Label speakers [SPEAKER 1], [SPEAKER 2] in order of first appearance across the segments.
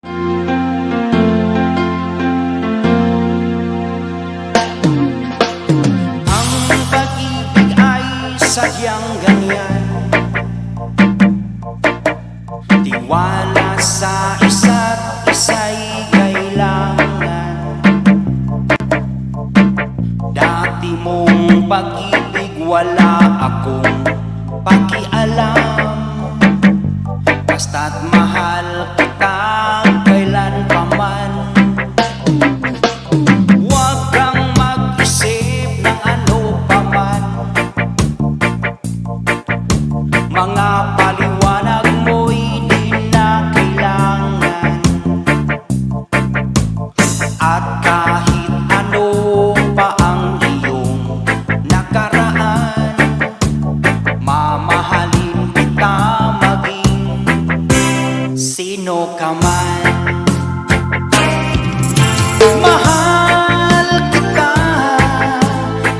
[SPEAKER 1] Ang pag-ibig ay sadyang ganyan, tiwala sa isa't isa'y kailangan. Dati mong pag-ibig wala akong pakialam, basta't mahal kita kailan pa man. Huwag kang mag-isip ng ano pa man, mga paliwanag mo'y di na kailangan. At kahit ano pa ang iyong nakaraan, mamahalin kita maging sino ka man. Mahal kita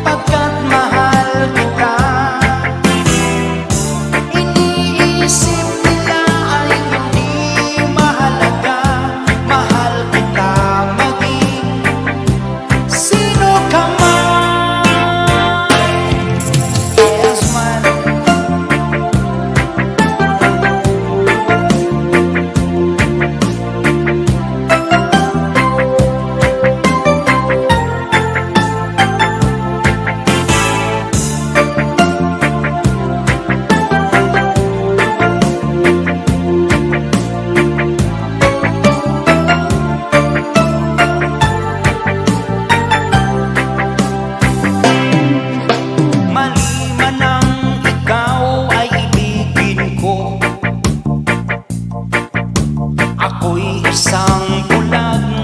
[SPEAKER 1] pagkat mahal kita. Iniisip nila ay hindi mahalaga. Mahal kita maging sino ka man. Yes man. Mali man ang ikaw ay ibigin ko, ako'y isang bulag